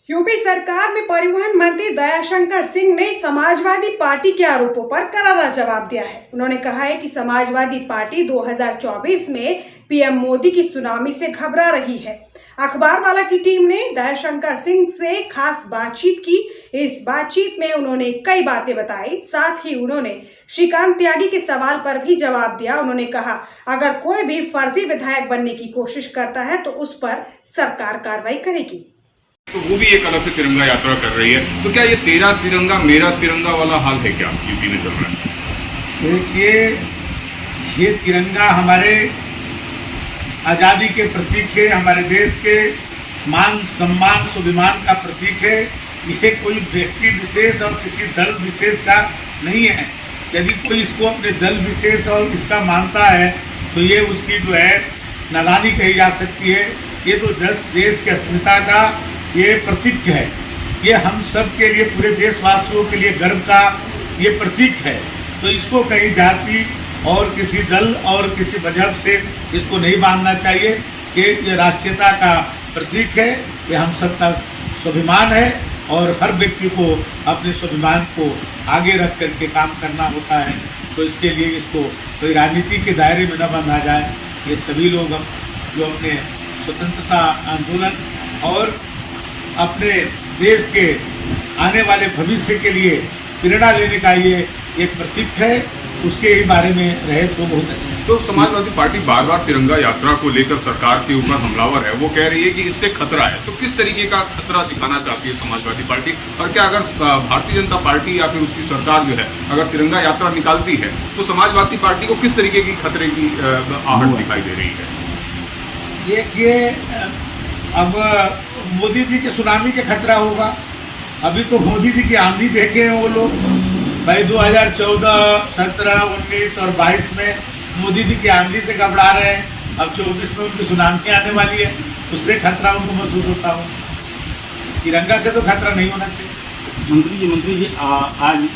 UP सरकार में परिवहन मंत्री दयाशंकर सिंह ने समाजवादी पार्टी के आरोपों पर करारा जवाब दिया है। उन्होंने कहा है कि समाजवादी पार्टी 2024 में पीएम मोदी की सुनामी से घबरा रही है। अखबारवाला की टीम ने दयाशंकर सिंह से खास बातचीत की। इस बातचीत में उन्होंने कई बातें बताई, साथ ही उन्होंने श्रीकांत त्यागी के सवाल पर भी जवाब दिया। उन्होंने कहा, अगर कोई भी फर्जी विधायक बनने की कोशिश करता है तो उस पर सरकार कार्रवाई करेगी। तो वो भी एक अलग से तिरंगा यात्रा कर रही है, तो क्या ये तेरा तिरंगा मेरा तिरंगा वाला हाल है क्या यूपी में चल रहा है? देखिए, ये तिरंगा हमारे आज़ादी के प्रतीक है, हमारे देश के मान सम्मान स्वाभिमान का प्रतीक है। ये कोई व्यक्ति विशेष और किसी दल विशेष का नहीं है। यदि कोई इसको अपने दल विशेष और इसका मानता है तो ये उसकी जो है नादानी कही जा सकती है। ये तो देश की अस्मिता का ये प्रतीक है। ये हम सब के लिए, पूरे देशवासियों के लिए गर्व का ये प्रतीक है। तो इसको कहीं जाति और किसी दल और किसी मजहब से इसको नहीं बांधना चाहिए कि ये राष्ट्रीयता का प्रतीक है। ये हम सबका स्वाभिमान है और हर व्यक्ति को अपने स्वाभिमान को आगे रख करके काम करना होता है। तो इसके लिए इसको कोई राजनीति के दायरे में न बांधा जाए। ये सभी लोग जो अपने स्वतंत्रता आंदोलन और अपने देश के आने वाले भविष्य के लिए प्रेरणा लेने का ये एक प्रतीक है, उसके ही बारे में रहे तो बहुत अच्छा है। तो समाजवादी पार्टी बार बार तिरंगा यात्रा को लेकर सरकार के ऊपर हमलावर है। वो कह रही है कि इससे खतरा है। तो किस तरीके का खतरा दिखाना चाहती है समाजवादी पार्टी, और क्या अगर भारतीय जनता पार्टी या फिर उसकी सरकार जो है अगर तिरंगा यात्रा निकालती है तो समाजवादी पार्टी को किस तरीके की खतरे की आहट दिखाई दे रही है? देखिए, अब मोदी जी के सुनामी के खतरा होगा। अभी तो मोदी जी की आंधी देखे हैं वो लोग भाई। 2014, 17, 19 और 22 में मोदी जी की आंधी से घबरा रहे हैं। अब 24 में उनकी सुनामी आने वाली है, उससे खतरा उनको महसूस होता हो। तिरंगा से तो खतरा नहीं होना चाहिए। मंत्री जी आज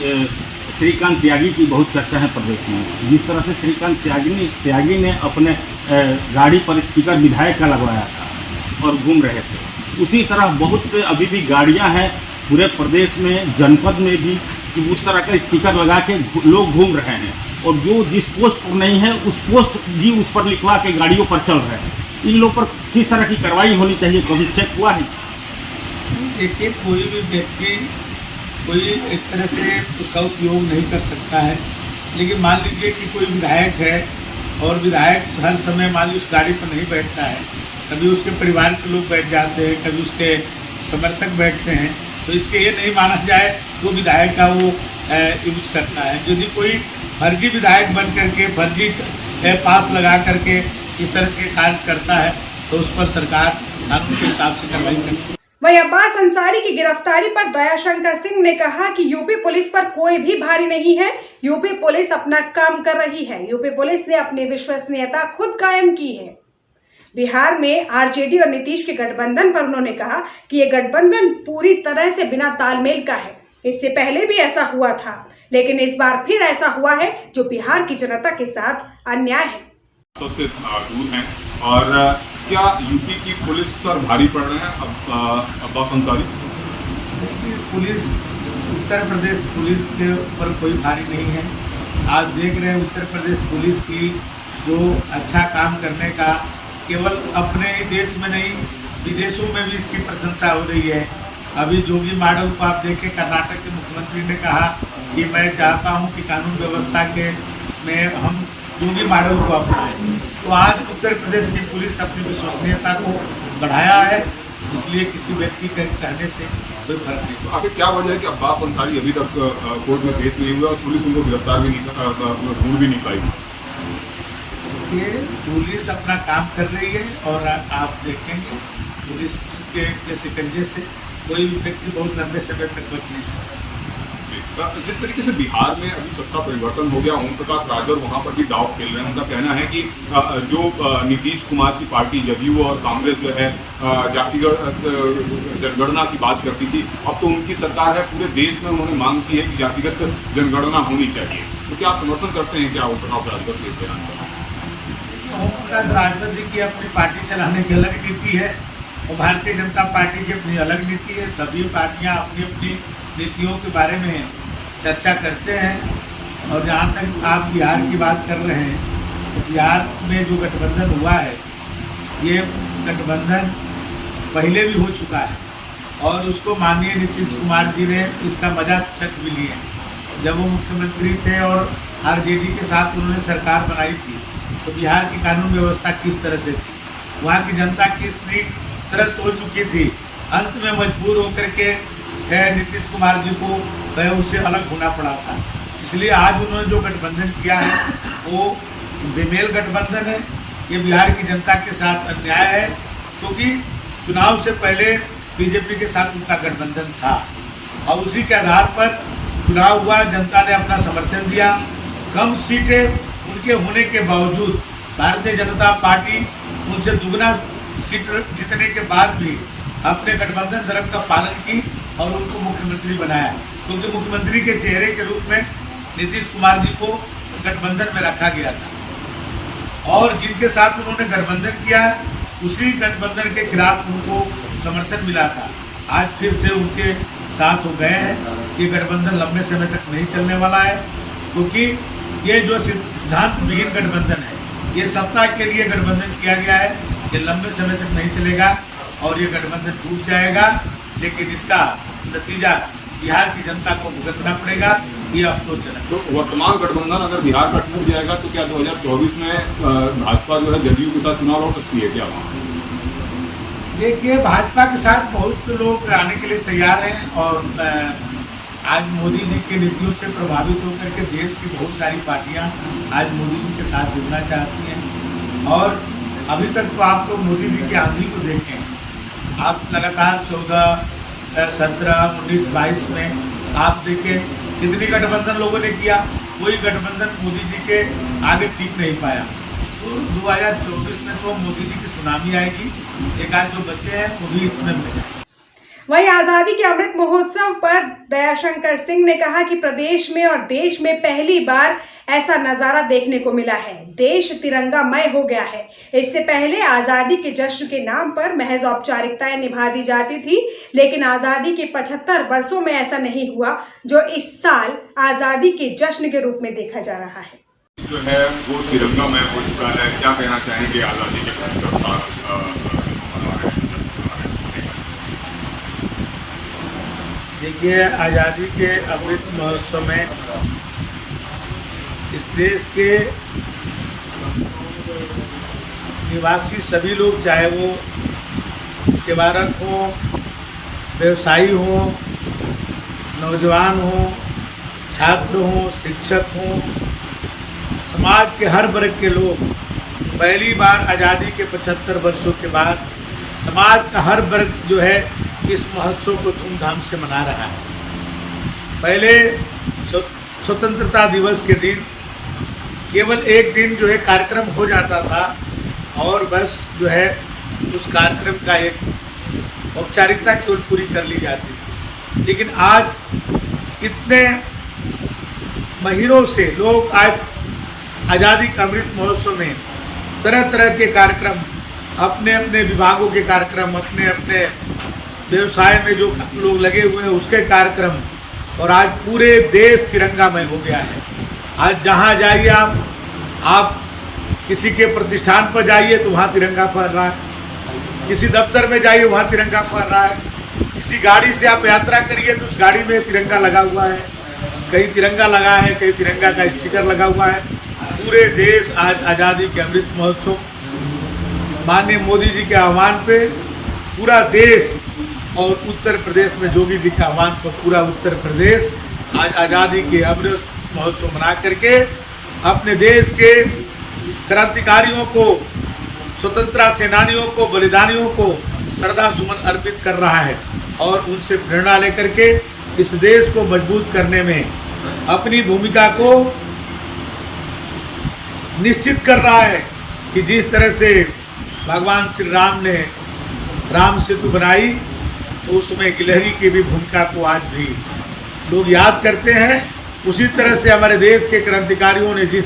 श्रीकांत त्यागी की बहुत चर्चा है प्रदेश में। जिस तरह से श्रीकांत त्यागी ने अपने गाड़ी पर स्टिकर विधायक का लगवाया था और घूम रहे थे, उसी तरह बहुत से अभी भी गाड़ियां हैं पूरे प्रदेश में, जनपद में भी, कि उस तरह का स्टिकर लगा के लोग घूम रहे हैं। और जो जिस पोस्ट पर नहीं है उस पोस्ट भी उस पर लिखवा के गाड़ियों पर चल रहे हैं। इन लोगों पर किस तरह की कार्रवाई होनी चाहिए, कभी चेक हुआ है? देखिए, कोई भी व्यक्ति कोई इस तरह से उसका उपयोग नहीं कर सकता है। लेकिन मान लीजिए कि कोई विधायक है और विधायक हर समय मान लीजिए उस गाड़ी पर नहीं बैठता है, कभी उसके परिवार के लोग बैठ जाते हैं, कभी उसके समर्थक बैठते हैं, तो इससे ये नहीं माना जाए तो विधायक का वो यूज करता है। यदि कोई फर्जी विधायक बन करके फर्जी पास लगा करके इस तरह के कार्य करता है तो उस पर सरकार कानून के हिसाब से कार्रवाई करती है। वहीं अब्बास अंसारी की गिरफ्तारी पर दयाशंकर सिंह ने कहा कि यूपी पुलिस पर कोई भी भारी नहीं है। यूपी पुलिस अपना काम कर रही है। यूपी पुलिस ने अपनी विश्वसनीयता खुद कायम की है। बिहार में आरजेडी और नीतीश के गठबंधन पर उन्होंने कहा कि ये गठबंधन पूरी तरह से बिना तालमेल का है। इससे पहले भी ऐसा हुआ था, लेकिन इस बार फिर ऐसा हुआ है जो बिहार की जनता के साथ अन्याय है। सबसे दूर हैं, और क्या यूपी की पुलिस पर भारी पड़ रहे हैं अब्बास अंसारी? पुलिस, उत्तर प्रदेश पुलिस के ऊपर कोई भारी नहीं है। आज देख रहे हैं उत्तर प्रदेश पुलिस की जो अच्छा काम करने का, केवल अपने ही देश में नहीं विदेशों में भी इसकी प्रशंसा हो रही है। अभी जोगी मॉडल को आप देखें, कर्नाटक के मुख्यमंत्री ने कहा कि मैं चाहता हूं कि कानून व्यवस्था के में हम जोगी मॉडल को अपनाएं। तो आज उत्तर प्रदेश की पुलिस अपनी विश्वसनीयता को बढ़ाया है, इसलिए किसी व्यक्ति के कहने से कोई फर्क नहीं। तो आखिर क्या वजह है कि अब्बास अंसारी अभी तक कोर्ट में केस नहीं हुआ और पुलिस उनको गिरफ्तार भी नहीं, ढूंढ भी नहीं पाई? ये पुलिस अपना काम कर रही है और आप देखेंगे पुलिस के शिकंजे से कोई भी व्यक्ति बहुत लंबे समय तक बच नहीं सकता। जिस तरीके से बिहार में अभी सत्ता परिवर्तन हो गया, ओम प्रकाश राजभर वहां पर भी दांव खेल रहे हैं। उनका कहना है कि जो नीतीश कुमार की पार्टी जदयू और कांग्रेस जो है जातिगत जनगणना की बात करती थी, अब तो उनकी सरकार है। पूरे देश में उन्होंने मांग की है कि जातिगत जनगणना होनी चाहिए। तो क्या आप समर्थन करते हैं क्या ओम प्रकाश राजभर के बयान का? ओम प्रकाश राजभर जी की अपनी पार्टी चलाने की अलग नीति है और भारतीय जनता पार्टी की अपनी अलग नीति है। सभी पार्टियां अपनी अपनी नीतियों के बारे में चर्चा करते हैं। और जहाँ तक आप बिहार की बात कर रहे हैं, तो बिहार में जो गठबंधन हुआ है, ये गठबंधन पहले भी हो चुका है और उसको माननीय नीतीश कुमार जी ने इसका मजा चख भी लिया। जब वो मुख्यमंत्री थे और आरजेडी के साथ उन्होंने सरकार बनाई थी, तो बिहार की कानून व्यवस्था किस तरह से थी, वहाँ की जनता कितनी त्रस्त हो चुकी थी। अंत में मजबूर होकर के नीतीश कुमार जी को उससे अलग होना पड़ा था। इसलिए आज उन्होंने जो गठबंधन किया है वो बेमेल गठबंधन है। ये बिहार की जनता के साथ अन्याय है, क्योंकि चुनाव से पहले बीजेपी के साथ उनका गठबंधन था और उसी के आधार पर चुनाव हुआ, जनता ने अपना समर्थन दिया। कम सीटें उनके होने के बावजूद भारतीय जनता पार्टी उनसे दुगना सीट जीतने के बाद भी अपने गठबंधन धर्म का पालन की और उनको मुख्यमंत्री बनाया, क्योंकि मुख्यमंत्री के चेहरे के रूप में नीतीश कुमार जी को गठबंधन में रखा गया था। और जिनके साथ उन्होंने गठबंधन किया, उसी गठबंधन के खिलाफ उनको समर्थन मिला था। आज फिर से उनके साथ हो गए हैं। ये गठबंधन लंबे समय तक नहीं चलने वाला है, क्योंकि ये जो सिद्धांत विहीन गठबंधन है, ये सत्ता के लिए गठबंधन किया गया है। ये लंबे समय तक नहीं चलेगा और ये गठबंधन टूट जाएगा, लेकिन इसका नतीजा बिहार की जनता को भुगतना पड़ेगा। ये अफसोसजनक। तो वर्तमान गठबंधन अगर बिहार का टूट जाएगा तो क्या 2024 में भाजपा जो है जदयू के साथ चुनाव लड़ सकती है क्या वहाँ? देखिए, भाजपा के साथ बहुत लोग आने के लिए तैयार हैं और आज मोदी जी की नीतियों से प्रभावित होकर के देश की बहुत सारी पार्टियां आज मोदी जी के साथ जुड़ना चाहती हैं। और अभी तक तो आप लोग मोदी जी की आंधी को देखें, आप लगातार 14, 17, 19, 22 में आप देखें कितनी गठबंधन लोगों ने किया, कोई गठबंधन मोदी जी के आगे टिक नहीं पाया। तो 2024 में तो मोदी जी की सुनामी आएगी। एक आज जो बच्चे हैं वो भी इसमें मिल जाएंगे। वहीं आजादी के अमृत महोत्सव पर दयाशंकर सिंह ने कहा कि प्रदेश में और देश में पहली बार ऐसा नजारा देखने को मिला है। देश तिरंगामय हो गया है। इससे पहले आजादी के जश्न के नाम पर महज औपचारिकताएं निभा दी जाती थी, लेकिन आजादी के 75 वर्षों में ऐसा नहीं हुआ जो इस साल आजादी के जश्न के रूप में देखा जा रहा है। जो है वो तिरंगामय हो चुका है। क्या कहना चाहेंगे आजादी के 75 साल? देखिए, आज़ादी के अमृत महोत्सव में इस देश के निवासी सभी लोग, चाहे वो सेवारत हो, व्यवसायी हो, नौजवान हो, छात्र हो, शिक्षक हो, समाज के हर वर्ग के लोग पहली बार आज़ादी के 75 वर्षों के बाद समाज का हर वर्ग जो है इस महोत्सव को धूमधाम से मना रहा है। पहले स्वतंत्रता दिवस के दिन केवल एक दिन जो है कार्यक्रम हो जाता था और बस जो है उस कार्यक्रम का एक औपचारिकता केवल पूरी कर ली जाती थी। लेकिन आज इतने महीनों से लोग आज आज़ादी का अमृत महोत्सव में तरह तरह के कार्यक्रम, अपने अपने विभागों के कार्यक्रम, अपने अपने व्यवसाय में जो लोग लगे हुए हैं उसके कार्यक्रम, और आज पूरे देश तिरंगामय हो गया है। आज जहाँ जाइए आप किसी के प्रतिष्ठान पर जाइए तो वहाँ तिरंगा फहर रहा है, किसी दफ्तर में जाइए वहाँ तिरंगा फहर रहा है, किसी गाड़ी से आप यात्रा करिए तो उस गाड़ी में तिरंगा लगा हुआ है, कहीं तिरंगा लगा है, कहीं तिरंगा का स्टिकर लगा हुआ है। पूरे देश आज आज़ादी के अमृत महोत्सव माननीय मोदी जी के आह्वान पे पूरा देश, और उत्तर प्रदेश में योगी जी के आह्वान पर पूरा उत्तर प्रदेश आज आज़ादी के अमृत महोत्सव मना करके अपने देश के क्रांतिकारियों को, स्वतंत्रता सेनानियों को, बलिदानियों को श्रद्धा सुमन अर्पित कर रहा है और उनसे प्रेरणा लेकर के इस देश को मजबूत करने में अपनी भूमिका को निश्चित कर रहा है कि जिस तरह से भगवान श्री राम ने राम सेतु बनाई तो उसमें गिलहरी की भी भूमिका को आज भी लोग याद करते हैं। उसी तरह से हमारे देश के क्रांतिकारियों ने जिस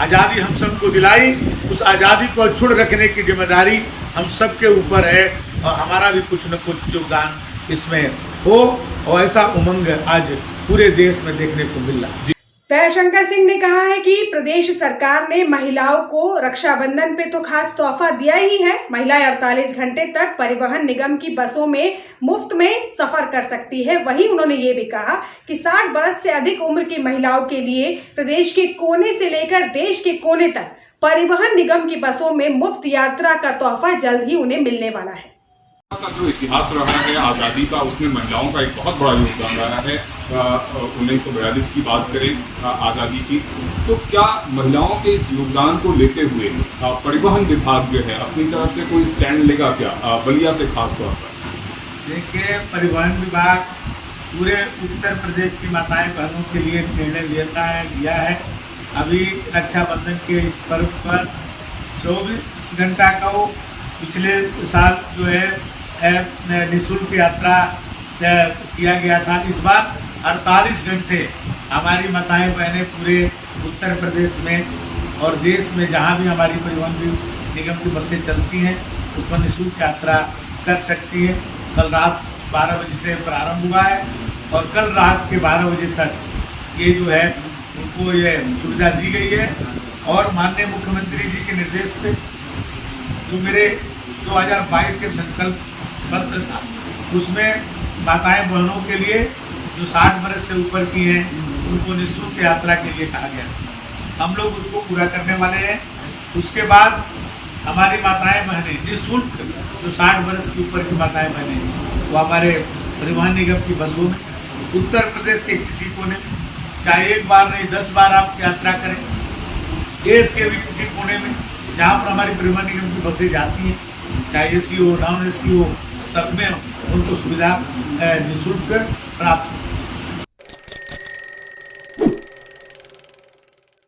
आज़ादी हम सबको दिलाई, उस आज़ादी को अक्षुण्ण रखने की जिम्मेदारी हम सबके ऊपर है और हमारा भी कुछ न कुछ योगदान इसमें हो, और ऐसा उमंग आज पूरे देश में देखने को मिल रहा है। दयाशंकर सिंह ने कहा है कि प्रदेश सरकार ने महिलाओं को रक्षाबंधन पे तो खास तोहफा दिया ही है। महिलाएं 48 घंटे तक परिवहन निगम की बसों में मुफ्त में सफर कर सकती है। वहीं उन्होंने ये भी कहा कि 60 बरस से अधिक उम्र की महिलाओं के लिए प्रदेश के कोने से लेकर देश के कोने तक परिवहन निगम की बसों में मुफ्त यात्रा का तोहफा जल्द ही उन्हें मिलने वाला है। का जो इतिहास रहा है आज़ादी का, उसमें महिलाओं का एक बहुत बड़ा योगदान रहा है। 1942 की बात करें आज़ादी की, तो क्या महिलाओं के इस योगदान को लेते हुए परिवहन विभाग जो है अपनी तरफ से कोई स्टैंड लेगा क्या, बलिया से खास तौर पर? देखिए, परिवहन विभाग पूरे उत्तर प्रदेश की माताएं बहनों के लिए निर्णय लिया है। अभी रक्षाबंधन के इस पर्व पर 24 घंटा का वो पिछले साल जो है निःशुल्क यात्रा किया गया था। इस बार 48 घंटे हमारी माताएं बहनें पूरे उत्तर प्रदेश में और देश में जहां भी हमारी परिवहन निगम की बसें चलती हैं उस पर निःशुल्क यात्रा कर सकती हैं। कल रात 12 बजे से प्रारंभ हुआ है और कल रात के 12 बजे तक ये जो है उनको ये सुविधा दी गई है। और माननीय मुख्यमंत्री जी के निर्देश पे जो मेरे 2022 के संकल्प पत्र था उसमें माताएं बहनों के लिए जो 60 बरस से ऊपर की हैं उनको निःशुल्क यात्रा के लिए कहा गया। हम लोग उसको पूरा करने वाले हैं। उसके बाद हमारी माताएं बहनें निःशुल्क जो 60 बरस के ऊपर की माताएं बहनें वो हमारे परिवहन निगम की बसों में उत्तर प्रदेश के किसी कोने में, चाहे एक बार नहीं 10 बार आप यात्रा करें, देश के भी किसी कोने में जहाँ पर हमारी परिवहन निगम की बसें जाती हैं, चाहे AC हो नॉन AC हो, सब में उनको सुविधा निःशुल्क प्राप्त